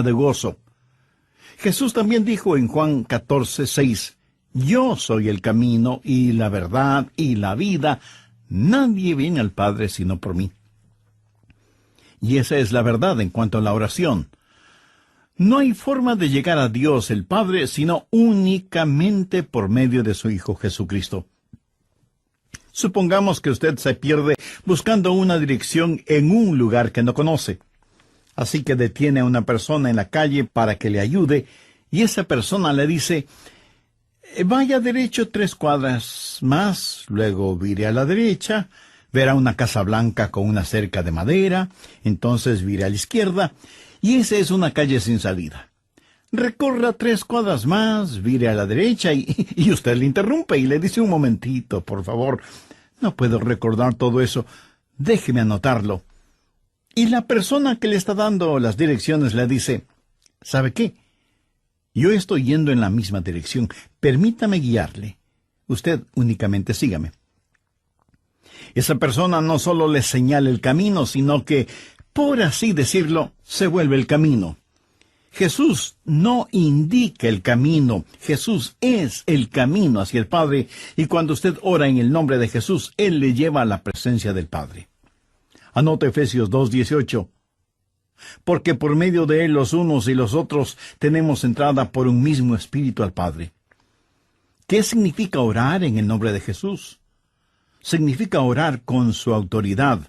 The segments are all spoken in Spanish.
de gozo. Jesús también dijo en Juan 14:6, Yo soy el camino y la verdad y la vida. Nadie viene al Padre sino por mí. Y esa es la verdad en cuanto a la oración. No hay forma de llegar a Dios el Padre sino únicamente por medio de su Hijo Jesucristo. Supongamos que usted se pierde buscando una dirección en un lugar que no conoce. Así que detiene a una persona en la calle para que le ayude, y esa persona le dice, vaya derecho 3 cuadras más, luego vire a la derecha, verá una casa blanca con una cerca de madera, entonces vire a la izquierda, y esa es una calle sin salida. Recorra 3 cuadras más, vire a la derecha, y usted le interrumpe y le dice, un momentito, por favor, no puedo recordar todo eso, déjeme anotarlo. Y la persona que le está dando las direcciones le dice, ¿sabe qué? Yo estoy yendo en la misma dirección. Permítame guiarle. Usted únicamente sígame. Esa persona no solo le señala el camino, sino que, por así decirlo, se vuelve el camino. Jesús no indica el camino. Jesús es el camino hacia el Padre, y cuando usted ora en el nombre de Jesús, Él le lleva a la presencia del Padre. Anota Efesios 2:18. Porque por medio de Él los unos y los otros tenemos entrada por un mismo Espíritu al Padre. ¿Qué significa orar en el nombre de Jesús? Significa orar con su autoridad.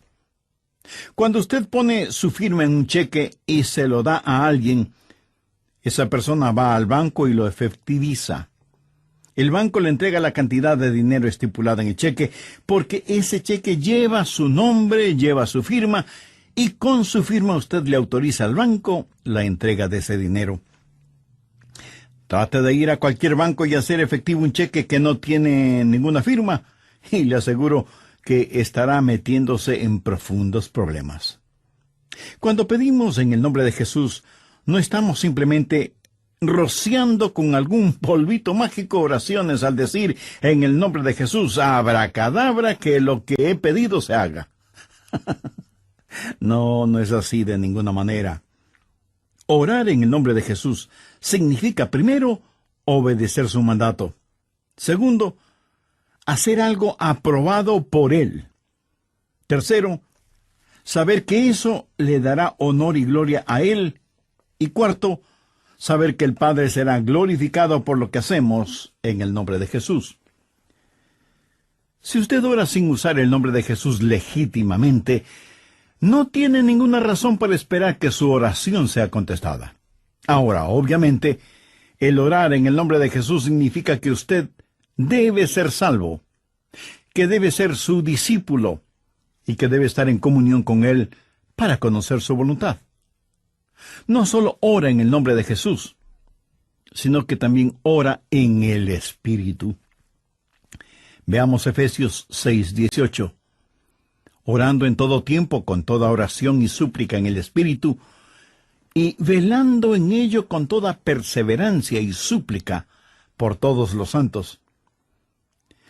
Cuando usted pone su firma en un cheque y se lo da a alguien, esa persona va al banco y lo efectiviza. El banco le entrega la cantidad de dinero estipulada en el cheque, porque ese cheque lleva su nombre, lleva su firma, y con su firma usted le autoriza al banco la entrega de ese dinero. Trate de ir a cualquier banco y hacer efectivo un cheque que no tiene ninguna firma, y le aseguro que estará metiéndose en profundos problemas. Cuando pedimos en el nombre de Jesús, no estamos simplemente rociando con algún polvito mágico oraciones al decir en el nombre de Jesús, abracadabra, que lo que he pedido se haga. No es así de ninguna manera. Orar en el nombre de Jesús significa, primero, obedecer su mandato. Segundo, hacer algo aprobado por Él. Tercero, saber que eso le dará honor y gloria a Él. Y cuarto, saber que el Padre será glorificado por lo que hacemos en el nombre de Jesús. Si usted ora sin usar el nombre de Jesús legítimamente, no tiene ninguna razón para esperar que su oración sea contestada. Ahora, obviamente, el orar en el nombre de Jesús significa que usted debe ser salvo, que debe ser su discípulo y que debe estar en comunión con Él para conocer su voluntad. No solo ora en el nombre de Jesús, sino que también ora en el Espíritu. Veamos Efesios 6:18. Orando en todo tiempo, con toda oración y súplica en el Espíritu, y velando en ello con toda perseverancia y súplica por todos los santos.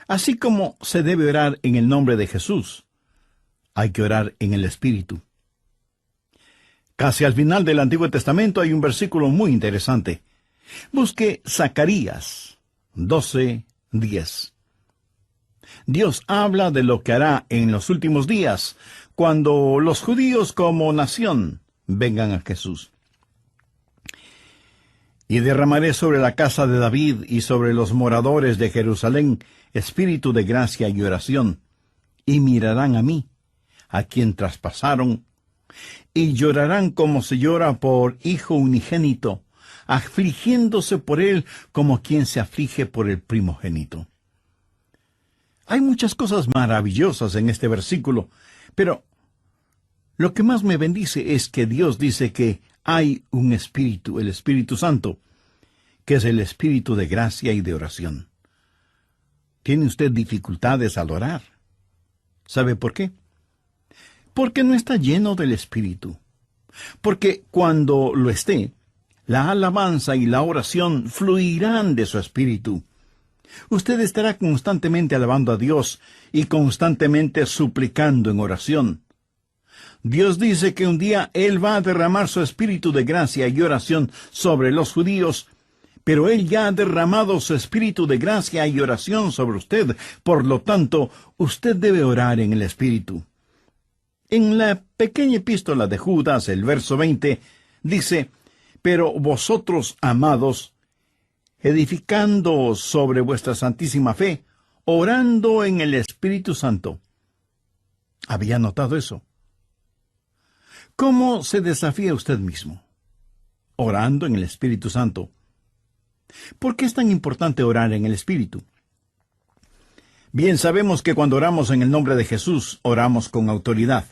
Así como se debe orar en el nombre de Jesús, hay que orar en el Espíritu. Casi al final del Antiguo Testamento hay un versículo muy interesante. Busque Zacarías 12:10. Dios habla de lo que hará en los últimos días, cuando los judíos como nación vengan a Jesús. Y derramaré sobre la casa de David y sobre los moradores de Jerusalén espíritu de gracia y oración, y mirarán a mí, a quien traspasaron, y llorarán como se llora por hijo unigénito, afligiéndose por él como quien se aflige por el primogénito. Hay muchas cosas maravillosas en este versículo, pero lo que más me bendice es que Dios dice que hay un Espíritu, el Espíritu Santo, que es el Espíritu de gracia y de oración. ¿Tiene usted dificultades al orar? ¿Sabe por qué? Porque no está lleno del Espíritu. Porque cuando lo esté, la alabanza y la oración fluirán de su Espíritu. Usted estará constantemente alabando a Dios y constantemente suplicando en oración. Dios dice que un día Él va a derramar su espíritu de gracia y oración sobre los judíos, pero Él ya ha derramado su espíritu de gracia y oración sobre usted. Por lo tanto, usted debe orar en el espíritu. En la pequeña epístola de Judas, el verso 20, dice: «Pero vosotros, amados, edificando sobre vuestra santísima fe, orando en el Espíritu Santo». ¿Había notado eso? ¿Cómo se desafía usted mismo? Orando en el Espíritu Santo. ¿Por qué es tan importante orar en el Espíritu? Bien, sabemos que cuando oramos en el nombre de Jesús, oramos con autoridad.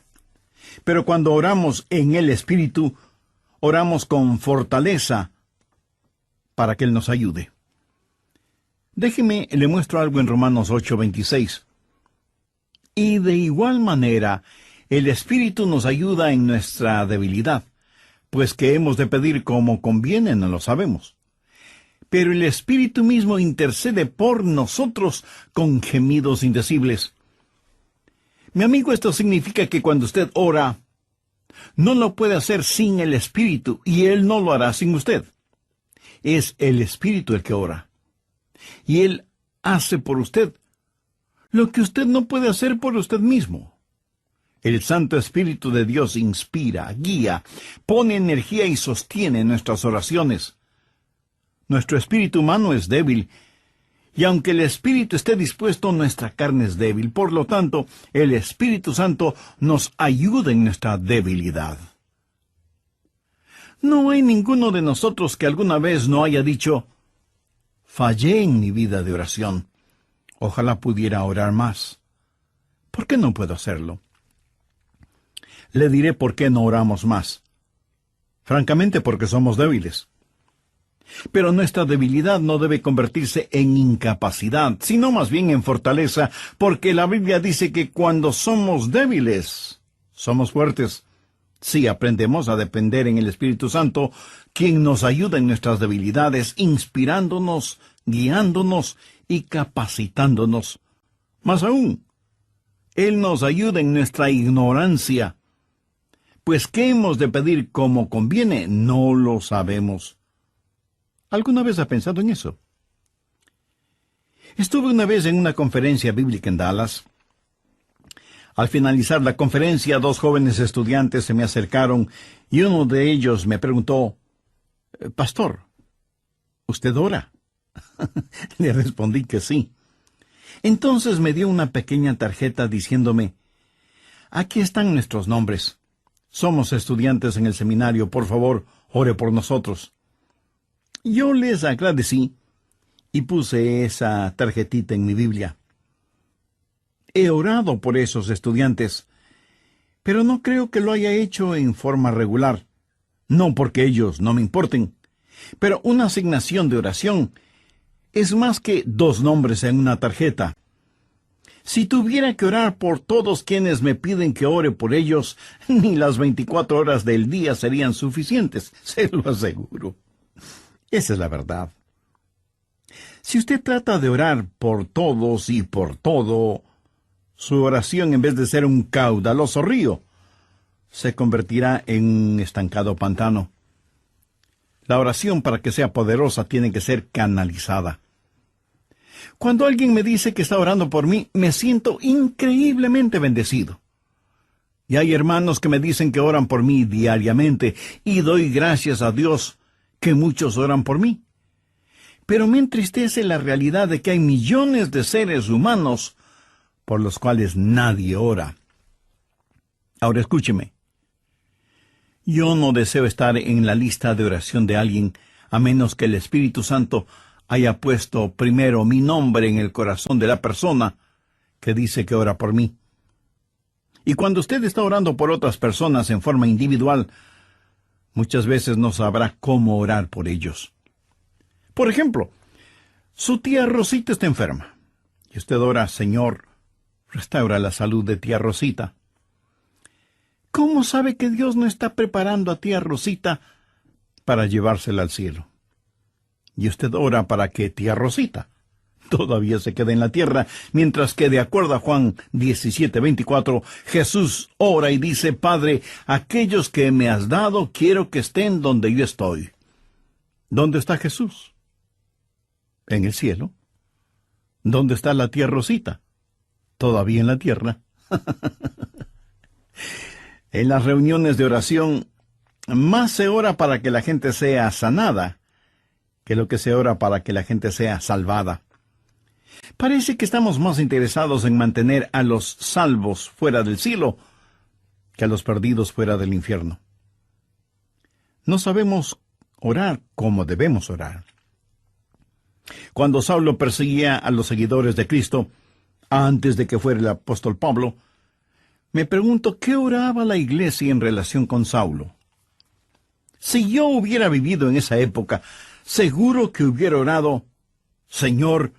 Pero cuando oramos en el Espíritu, oramos con fortaleza para que Él nos ayude. Déjeme, le muestro algo en Romanos 8:26. «Y de igual manera, el Espíritu nos ayuda en nuestra debilidad, pues que hemos de pedir como conviene no lo sabemos. Pero el Espíritu mismo intercede por nosotros con gemidos indecibles». Mi amigo, esto significa que cuando usted ora, no lo puede hacer sin el Espíritu, y Él no lo hará sin usted. Es el Espíritu el que ora. Y Él hace por usted lo que usted no puede hacer por usted mismo. El Santo Espíritu de Dios inspira, guía, pone energía y sostiene nuestras oraciones. Nuestro espíritu humano es débil, y aunque el Espíritu esté dispuesto, nuestra carne es débil. Por lo tanto, el Espíritu Santo nos ayuda en nuestra debilidad. No hay ninguno de nosotros que alguna vez no haya dicho: «Fallé en mi vida de oración. Ojalá pudiera orar más. ¿Por qué no puedo hacerlo?». Le diré por qué no oramos más. Francamente, porque somos débiles. Pero nuestra debilidad no debe convertirse en incapacidad, sino más bien en fortaleza, porque la Biblia dice que cuando somos débiles, somos fuertes. Si aprendemos a depender en el Espíritu Santo, quien nos ayuda en nuestras debilidades, inspirándonos, guiándonos y capacitándonos. Más aún, Él nos ayuda en nuestra ignorancia. Pues ¿qué hemos de pedir como conviene? No lo sabemos. ¿Alguna vez ha pensado en eso? Estuve una vez en una conferencia bíblica en Dallas. Al finalizar la conferencia, 2 jóvenes estudiantes se me acercaron y uno de ellos me preguntó: «Pastor, ¿usted ora?». Le respondí que sí. Entonces me dio una pequeña tarjeta diciéndome: «Aquí están nuestros nombres. Somos estudiantes en el seminario. Por favor, ore por nosotros». Yo les agradecí y puse esa tarjetita en mi Biblia. He orado por esos estudiantes, pero no creo que lo haya hecho en forma regular. No porque ellos no me importen, pero una asignación de oración es más que 2 nombres en una tarjeta. Si tuviera que orar por todos quienes me piden que ore por ellos, ni las 24 horas del día serían suficientes, se lo aseguro. Esa es la verdad. Si usted trata de orar por todos y por todo, su oración, en vez de ser un caudaloso río, se convertirá en un estancado pantano. La oración, para que sea poderosa, tiene que ser canalizada. Cuando alguien me dice que está orando por mí, me siento increíblemente bendecido. Y hay hermanos que me dicen que oran por mí diariamente, y doy gracias a Dios que muchos oran por mí. Pero me entristece la realidad de que hay millones de seres humanos por los cuales nadie ora. Ahora escúcheme. Yo no deseo estar en la lista de oración de alguien, a menos que el Espíritu Santo haya puesto primero mi nombre en el corazón de la persona que dice que ora por mí. Y cuando usted está orando por otras personas en forma individual, muchas veces no sabrá cómo orar por ellos. Por ejemplo, su tía Rosita está enferma, y usted ora: «Señor, restaura la salud de tía Rosita». ¿Cómo sabe que Dios no está preparando a tía Rosita para llevársela al cielo? Y usted ora para que tía Rosita todavía se queda en la tierra, mientras que de acuerdo a Juan 17:24, Jesús ora y dice: Padre, aquellos que me has dado, quiero que estén donde yo estoy. ¿Dónde está Jesús? En el cielo. ¿Dónde está la tía Rosita? Todavía en la tierra. En las reuniones de oración, más se ora para que la gente sea sanada que lo que se ora para que la gente sea salvada. Parece que estamos más interesados en mantener a los salvos fuera del cielo que a los perdidos fuera del infierno. No sabemos orar como debemos orar. Cuando Saulo perseguía a los seguidores de Cristo, antes de que fuera el apóstol Pablo, me pregunto qué oraba la iglesia en relación con Saulo. Si yo hubiera vivido en esa época, seguro que hubiera orado: Señor,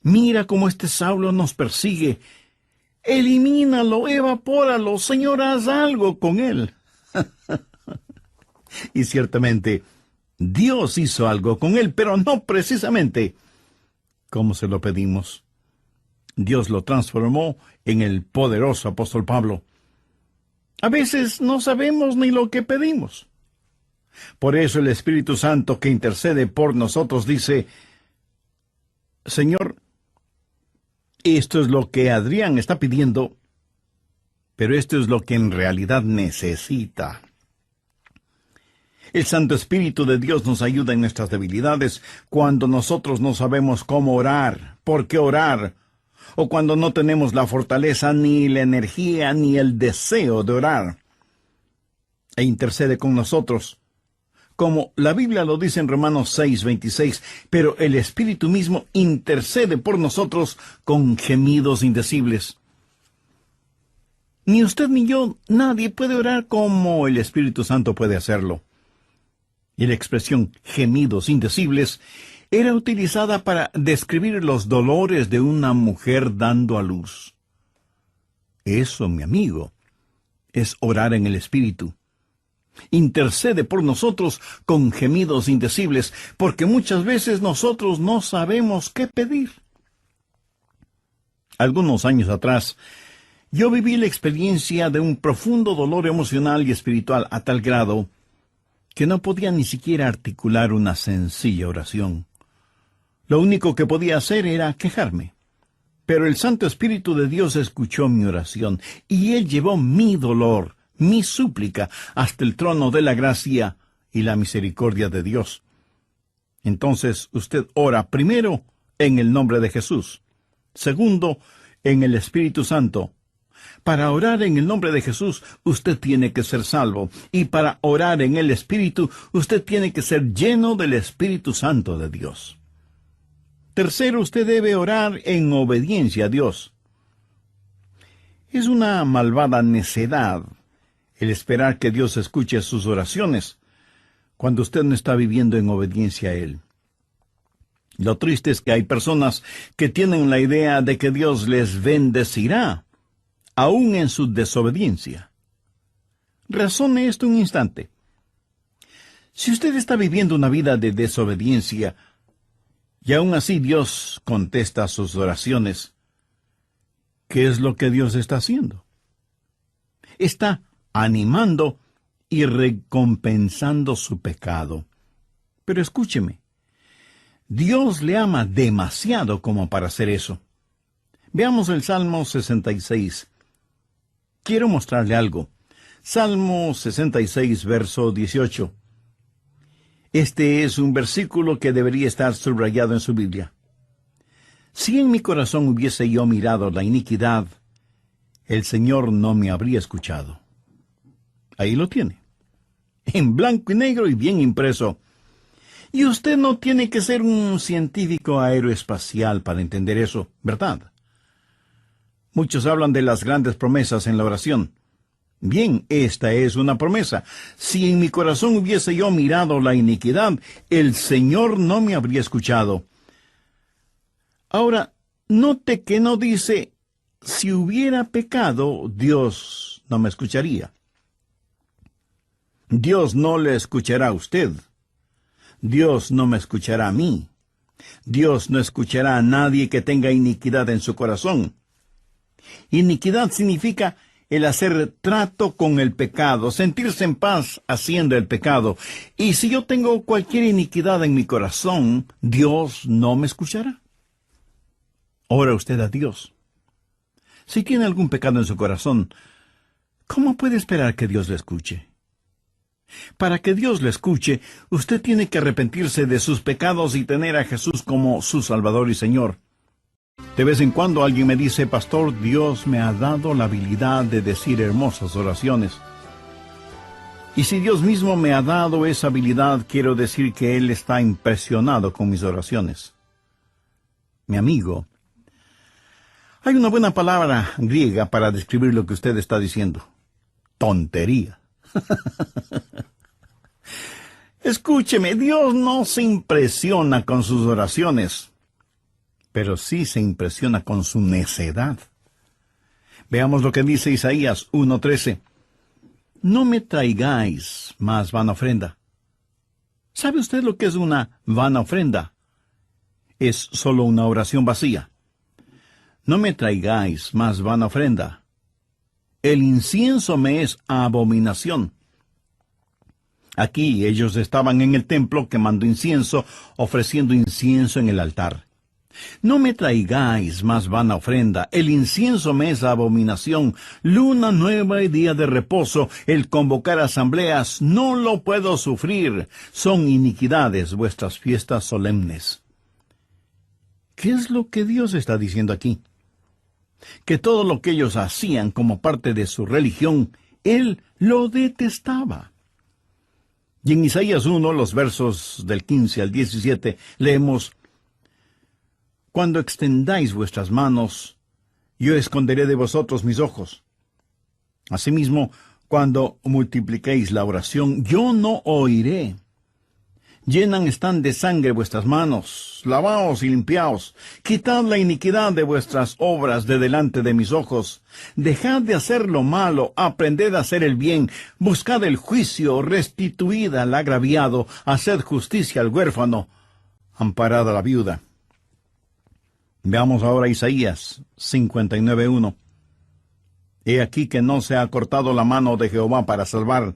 mira cómo este Saulo nos persigue. Elimínalo, evapóralo, Señor, haz algo con él. Y ciertamente, Dios hizo algo con él, pero no precisamente como se lo pedimos. Dios lo transformó en el poderoso apóstol Pablo. A veces no sabemos ni lo que pedimos. Por eso el Espíritu Santo que intercede por nosotros dice: Señor, esto es lo que Adrián está pidiendo, pero esto es lo que en realidad necesita. El Santo Espíritu de Dios nos ayuda en nuestras debilidades cuando nosotros no sabemos cómo orar, por qué orar, o cuando no tenemos la fortaleza, ni la energía, ni el deseo de orar. E intercede con nosotros, como la Biblia lo dice en Romanos 6:26, pero el Espíritu mismo intercede por nosotros con gemidos indecibles. Ni usted ni yo, nadie puede orar como el Espíritu Santo puede hacerlo. Y la expresión gemidos indecibles era utilizada para describir los dolores de una mujer dando a luz. Eso, mi amigo, es orar en el Espíritu. Intercede por nosotros con gemidos indecibles, porque muchas veces nosotros no sabemos qué pedir. Algunos años atrás, yo viví la experiencia de un profundo dolor emocional y espiritual a tal grado que no podía ni siquiera articular una sencilla oración. Lo único que podía hacer era quejarme. Pero el Santo Espíritu de Dios escuchó mi oración, y Él llevó mi dolor, mi súplica, hasta el trono de la gracia y la misericordia de Dios. Entonces usted ora primero en el nombre de Jesús, segundo en el Espíritu Santo. Para orar en el nombre de Jesús, usted tiene que ser salvo, y para orar en el Espíritu, usted tiene que ser lleno del Espíritu Santo de Dios. Tercero, usted debe orar en obediencia a Dios. Es una malvada necedad el esperar que Dios escuche sus oraciones cuando usted no está viviendo en obediencia a Él. Lo triste es que hay personas que tienen la idea de que Dios les bendecirá, aún en su desobediencia. Razone esto un instante. Si usted está viviendo una vida de desobediencia, y aún así Dios contesta sus oraciones, ¿qué es lo que Dios está haciendo? Está animando y recompensando su pecado. Pero escúcheme, Dios le ama demasiado como para hacer eso. Veamos el Salmo 66. Quiero mostrarle algo. Salmo 66, verso 18. Este es un versículo que debería estar subrayado en su Biblia. Si en mi corazón hubiese yo mirado la iniquidad, el Señor no me habría escuchado. Ahí lo tiene, en blanco y negro y bien impreso. Y usted no tiene que ser un científico aeroespacial para entender eso, ¿verdad? Muchos hablan de las grandes promesas en la oración. Bien, esta es una promesa. Si en mi corazón hubiese yo mirado la iniquidad, el Señor no me habría escuchado. Ahora, note que no dice, si hubiera pecado, Dios no me escucharía. Dios no le escuchará a usted. Dios no me escuchará a mí. Dios no escuchará a nadie que tenga iniquidad en su corazón. Iniquidad significa el hacer trato con el pecado, sentirse en paz haciendo el pecado. Y si yo tengo cualquier iniquidad en mi corazón, Dios no me escuchará. Ora usted a Dios. Si tiene algún pecado en su corazón, ¿cómo puede esperar que Dios le escuche? Para que Dios le escuche, usted tiene que arrepentirse de sus pecados y tener a Jesús como su Salvador y Señor. De vez en cuando alguien me dice, Pastor, Dios me ha dado la habilidad de decir hermosas oraciones. Y si Dios mismo me ha dado esa habilidad, quiero decir que Él está impresionado con mis oraciones. Mi amigo, hay una buena palabra griega para describir lo que usted está diciendo. Tontería. Escúcheme, Dios no se impresiona con sus oraciones, pero sí se impresiona con su necedad. Veamos lo que dice Isaías 1:13. No me traigáis más vana ofrenda. ¿Sabe usted lo que es una vana ofrenda? Es solo una oración vacía. No me traigáis más vana ofrenda. El incienso me es abominación. Aquí ellos estaban en el templo quemando incienso, ofreciendo incienso en el altar. No me traigáis más vana ofrenda, el incienso me es abominación, luna nueva y día de reposo, el convocar asambleas, no lo puedo sufrir, son iniquidades vuestras fiestas solemnes. ¿Qué es lo que Dios está diciendo aquí? Que todo lo que ellos hacían como parte de su religión, Él lo detestaba. Y en Isaías 1, los versos del 15 al 17, leemos, Cuando extendáis vuestras manos, yo esconderé de vosotros mis ojos. Asimismo, cuando multipliquéis la oración, yo no oiré. Llenan están de sangre vuestras manos, lavaos y limpiaos, quitad la iniquidad de vuestras obras de delante de mis ojos, dejad de hacer lo malo, aprended a hacer el bien, buscad el juicio, restituid al agraviado, haced justicia al huérfano, amparad a la viuda. Veamos ahora Isaías 59:1. He aquí que no se ha cortado la mano de Jehová para salvar,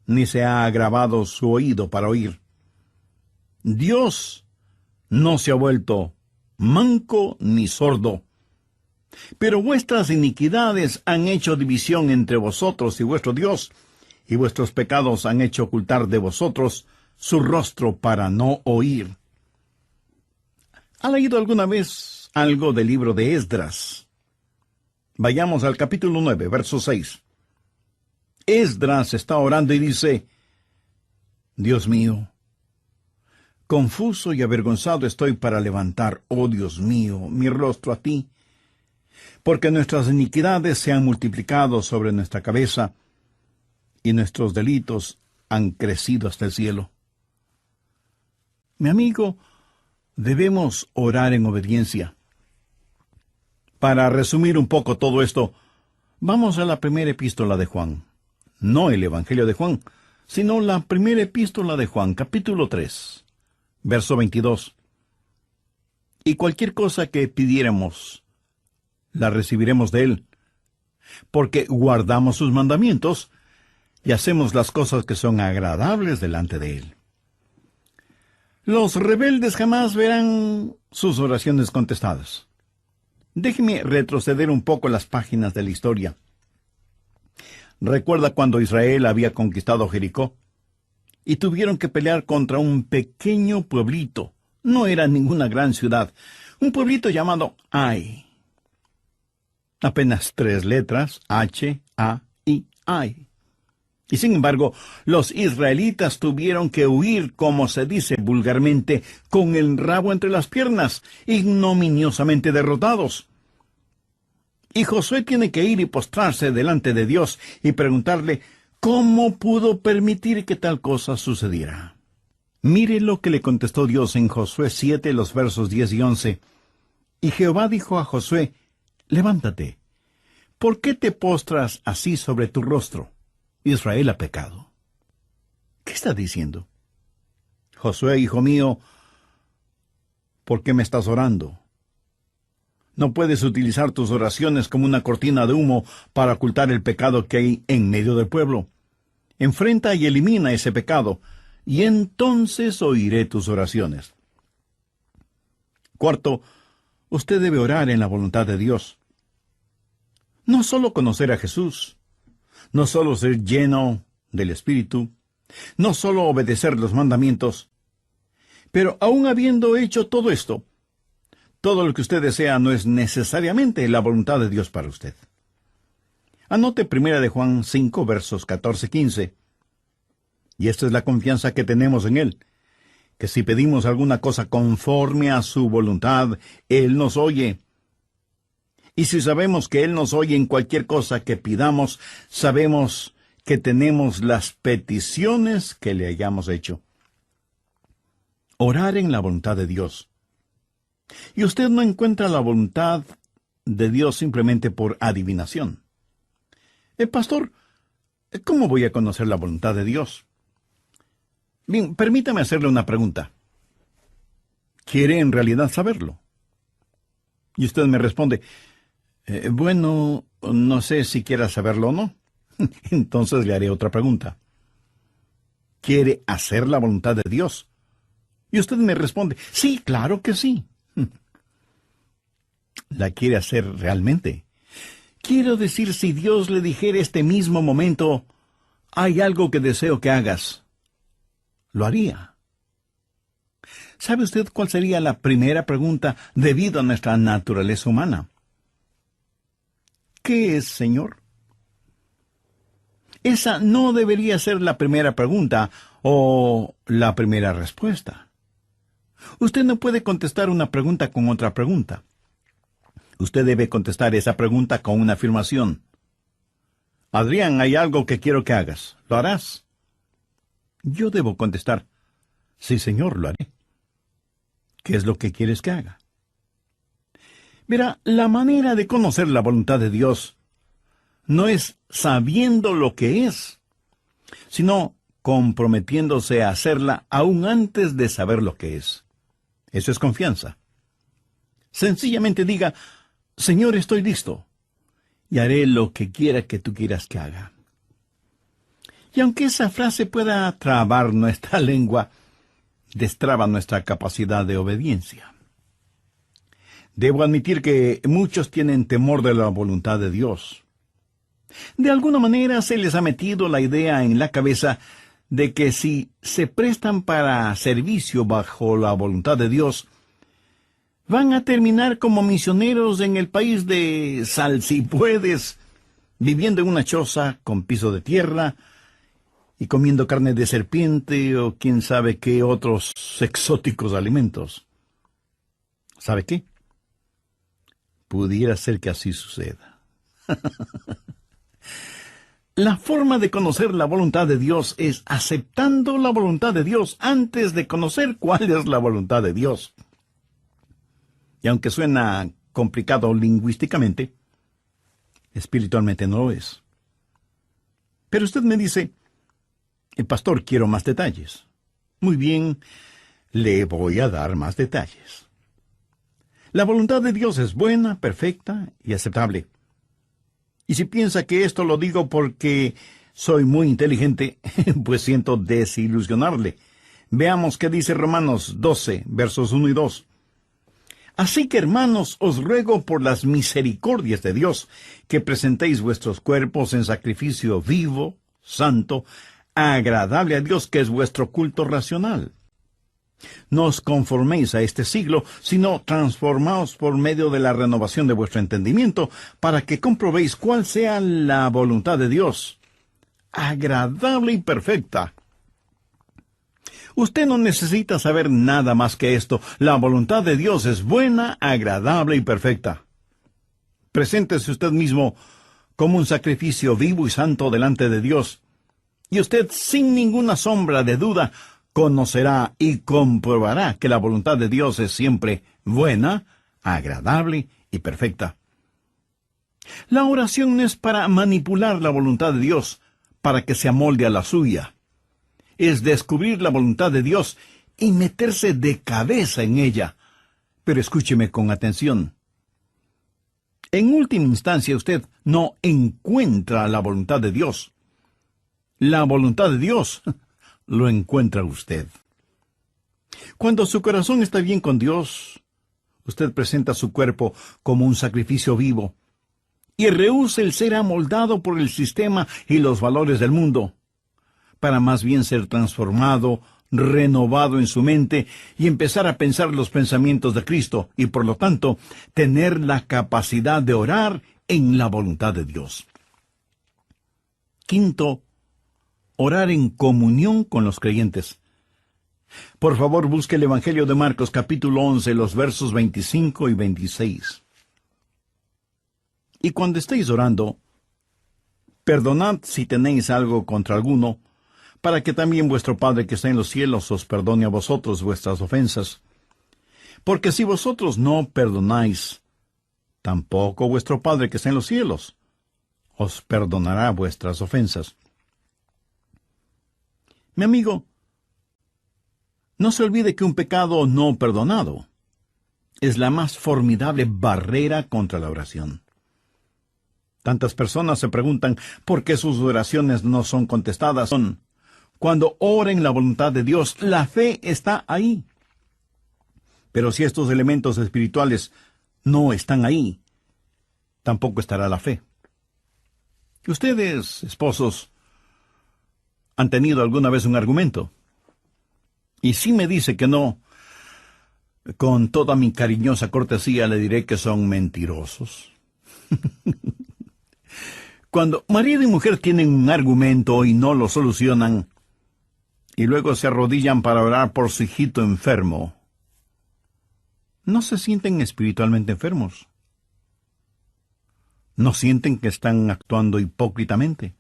ni se ha agravado su oído para oír. Dios no se ha vuelto manco ni sordo, pero vuestras iniquidades han hecho división entre vosotros y vuestro Dios, y vuestros pecados han hecho ocultar de vosotros su rostro para no oír. ¿Ha leído alguna vez algo del libro de Esdras? Vayamos al capítulo 9, verso 6. Esdras está orando y dice, Dios mío, confuso y avergonzado estoy para levantar, oh Dios mío, mi rostro a ti, porque nuestras iniquidades se han multiplicado sobre nuestra cabeza, y nuestros delitos han crecido hasta el cielo. Mi amigo, debemos orar en obediencia. Para resumir un poco todo esto, vamos a la primera epístola de Juan. No el Evangelio de Juan, sino la primera epístola de Juan, capítulo 3, verso 22. Y cualquier cosa que pidiéramos, la recibiremos de Él, porque guardamos sus mandamientos y hacemos las cosas que son agradables delante de Él. Los rebeldes jamás verán sus oraciones contestadas. Déjeme retroceder un poco las páginas de la historia. ¿Recuerda cuando Israel había conquistado Jericó? Y tuvieron que pelear contra un pequeño pueblito. No era ninguna gran ciudad. Un pueblito llamado Ai. Apenas 3 letras, H-A-I, Ai. Y sin embargo, los israelitas tuvieron que huir, como se dice vulgarmente, con el rabo entre las piernas, ignominiosamente derrotados. Y Josué tiene que ir y postrarse delante de Dios y preguntarle cómo pudo permitir que tal cosa sucediera. Mire lo que le contestó Dios en Josué 7, los versos 10 y 11. Y Jehová dijo a Josué, levántate, ¿por qué te postras así sobre tu rostro? Israel ha pecado. ¿Qué está diciendo? Josué, hijo mío, ¿por qué me estás orando? No puedes utilizar tus oraciones como una cortina de humo para ocultar el pecado que hay en medio del pueblo. Enfrenta y elimina ese pecado, y entonces oiré tus oraciones. Cuarto, usted debe orar en la voluntad de Dios. No solo conocer a Jesús, no solo ser lleno del Espíritu, no solo obedecer los mandamientos, pero aun habiendo hecho todo esto, todo lo que usted desea no es necesariamente la voluntad de Dios para usted. Anote 1 de Juan 5, versos 14-15. Y esta es la confianza que tenemos en Él, que si pedimos alguna cosa conforme a su voluntad, Él nos oye. Y si sabemos que Él nos oye en cualquier cosa que pidamos, sabemos que tenemos las peticiones que le hayamos hecho. Orar en la voluntad de Dios. Y usted no encuentra la voluntad de Dios simplemente por adivinación. Pastor, ¿cómo voy a conocer la voluntad de Dios? Bien, permítame hacerle una pregunta. ¿Quiere en realidad saberlo? Y usted me responde, bueno, no sé si quiera saberlo o no. Entonces le haré otra pregunta. ¿Quiere hacer la voluntad de Dios? Y usted me responde, sí, claro que sí. ¿La quiere hacer realmente? Quiero decir, si Dios le dijera este mismo momento, hay algo que deseo que hagas, ¿lo haría? ¿Sabe usted cuál sería la primera pregunta debido a nuestra naturaleza humana? ¿Qué es, Señor? Esa no debería ser la primera pregunta o la primera respuesta. Usted no puede contestar una pregunta con otra pregunta. Usted debe contestar esa pregunta con una afirmación. Adrián, hay algo que quiero que hagas. ¿Lo harás? Yo debo contestar, sí, Señor, lo haré. ¿Qué es lo que quieres que haga? Mira, la manera de conocer la voluntad de Dios no es sabiendo lo que es, sino comprometiéndose a hacerla aún antes de saber lo que es. Eso es confianza. Sencillamente diga, Señor, estoy listo, y haré lo que quiera que tú quieras que haga. Y aunque esa frase pueda trabar nuestra lengua, destraba nuestra capacidad de obediencia. Debo admitir que muchos tienen temor de la voluntad de Dios. De alguna manera se les ha metido la idea en la cabeza de que si se prestan para servicio bajo la voluntad de Dios, van a terminar como misioneros en el país de Salsipuedes, viviendo en una choza con piso de tierra y comiendo carne de serpiente o quién sabe qué otros exóticos alimentos. ¿Sabe qué? Pudiera ser que así suceda. La forma de conocer la voluntad de Dios es aceptando la voluntad de Dios antes de conocer cuál es la voluntad de Dios. Y aunque suena complicado lingüísticamente, espiritualmente no lo es. Pero usted me dice, pastor, quiero más detalles. Muy bien, le voy a dar más detalles. La voluntad de Dios es buena, perfecta y aceptable. Y si piensa que esto lo digo porque soy muy inteligente, pues siento desilusionarle. Veamos qué dice Romanos 12, versos 1 y 2. Así que, hermanos, os ruego por las misericordias de Dios, que presentéis vuestros cuerpos en sacrificio vivo, santo, agradable a Dios, que es vuestro culto racional. No os conforméis a este siglo, sino transformaos por medio de la renovación de vuestro entendimiento, para que comprobéis cuál sea la voluntad de Dios, agradable y perfecta. Usted no necesita saber nada más que esto. La voluntad de Dios es buena, agradable y perfecta. Preséntese usted mismo como un sacrificio vivo y santo delante de Dios, y usted, sin ninguna sombra de duda, conocerá y comprobará que la voluntad de Dios es siempre buena, agradable y perfecta. La oración no es para manipular la voluntad de Dios, para que se amolde a la suya. Es descubrir la voluntad de Dios y meterse de cabeza en ella, Pero escúcheme con atención. En última instancia, usted no encuentra la voluntad de Dios. La voluntad de Dios lo encuentra usted. Cuando su corazón está bien con Dios, usted presenta su cuerpo como un sacrificio vivo y rehúsa el ser amoldado por el sistema y los valores del mundo, para más bien ser transformado, renovado en su mente y empezar a pensar los pensamientos de Cristo y, por lo tanto, tener la capacidad de orar en la voluntad de Dios. Quinto, orar en comunión con los creyentes. Por favor, busque el Evangelio de Marcos, capítulo 11, los versos 25 y 26. Y cuando estéis orando, perdonad si tenéis algo contra alguno, para que también vuestro Padre que está en los cielos os perdone a vosotros vuestras ofensas. Porque si vosotros no perdonáis, tampoco vuestro Padre que está en los cielos os perdonará vuestras ofensas. Mi amigo, no se olvide que un pecado no perdonado es la más formidable barrera contra la oración. Tantas personas se preguntan por qué sus oraciones no son contestadas. Cuando ora en la voluntad de Dios, la fe está ahí. Pero si estos elementos espirituales no están ahí, tampoco estará la fe. Ustedes, esposos, ¿han tenido alguna vez un argumento? Y si me dice que no, con toda mi cariñosa cortesía le diré que son mentirosos. Cuando marido y mujer tienen un argumento y no lo solucionan, y luego se arrodillan para orar por su hijito enfermo, ¿no se sienten espiritualmente enfermos? ¿No sienten que están actuando hipócritamente?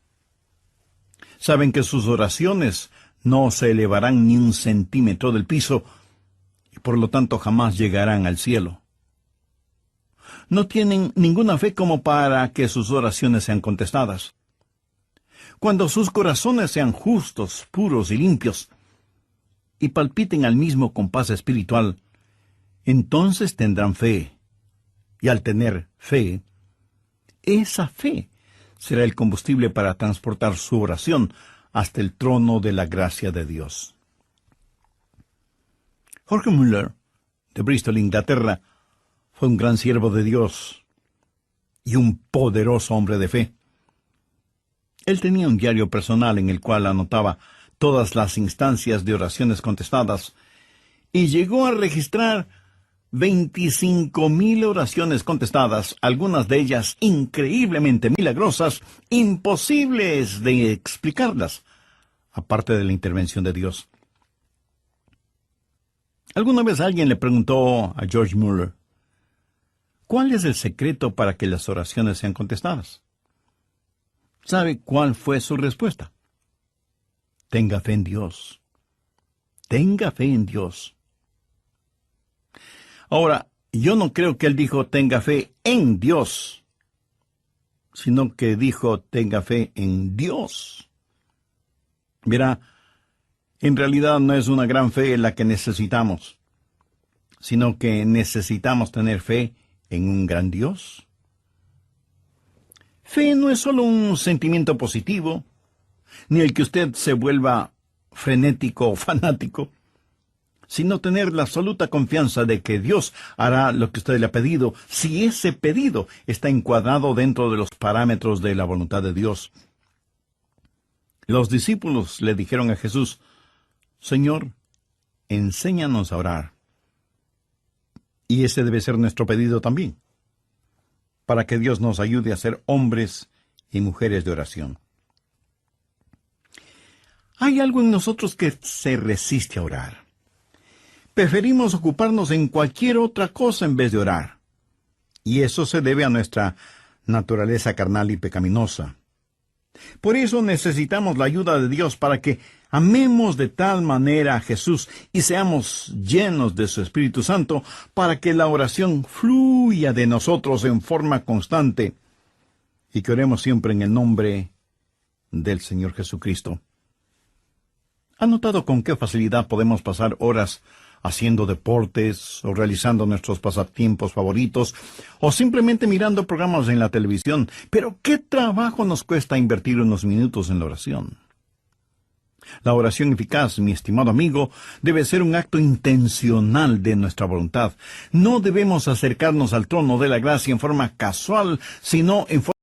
¿Saben que sus oraciones no se elevarán ni un centímetro del piso y por lo tanto jamás llegarán al cielo? No tienen ninguna fe como para que sus oraciones sean contestadas. Cuando sus corazones sean justos, puros y limpios, y palpiten al mismo compás espiritual, entonces tendrán fe. Y al tener fe, esa fe será el combustible para transportar su oración hasta el trono de la gracia de Dios. Jorge Müller, de Bristol, Inglaterra, fue un gran siervo de Dios y un poderoso hombre de fe. Él tenía un diario personal en el cual anotaba todas las instancias de oraciones contestadas y llegó a registrar 25,000 oraciones contestadas, algunas de ellas increíblemente milagrosas, imposibles de explicarlas, aparte de la intervención de Dios. Alguna vez alguien le preguntó a George Mueller, ¿cuál es el secreto para que las oraciones sean contestadas? ¿Sabe cuál fue su respuesta? Tenga fe en Dios. Tenga fe en Dios. Ahora, yo no creo que él dijo tenga fe en Dios, sino que dijo tenga fe en Dios. Verá, en realidad no es una gran fe la que necesitamos, sino que necesitamos tener fe en un gran Dios. Fe no es solo un sentimiento positivo, ni el que usted se vuelva frenético o fanático, sino tener la absoluta confianza de que Dios hará lo que usted le ha pedido, si ese pedido está encuadrado dentro de los parámetros de la voluntad de Dios. Los discípulos le dijeron a Jesús, Señor, enséñanos a orar. Y ese debe ser nuestro pedido también, para que Dios nos ayude a ser hombres y mujeres de oración. Hay algo en nosotros que se resiste a orar. Preferimos ocuparnos en cualquier otra cosa en vez de orar. Y eso se debe a nuestra naturaleza carnal y pecaminosa. Por eso necesitamos la ayuda de Dios para que amemos de tal manera a Jesús y seamos llenos de su Espíritu Santo para que la oración fluya de nosotros en forma constante y que oremos siempre en el nombre del Señor Jesucristo. ¿Ha notado con qué facilidad podemos pasar horas haciendo deportes o realizando nuestros pasatiempos favoritos o simplemente mirando programas en la televisión. Pero ¿qué trabajo nos cuesta invertir unos minutos en la oración? La oración eficaz, mi estimado amigo, debe ser un acto intencional de nuestra voluntad. No debemos acercarnos al trono de la gracia en forma casual, sino en forma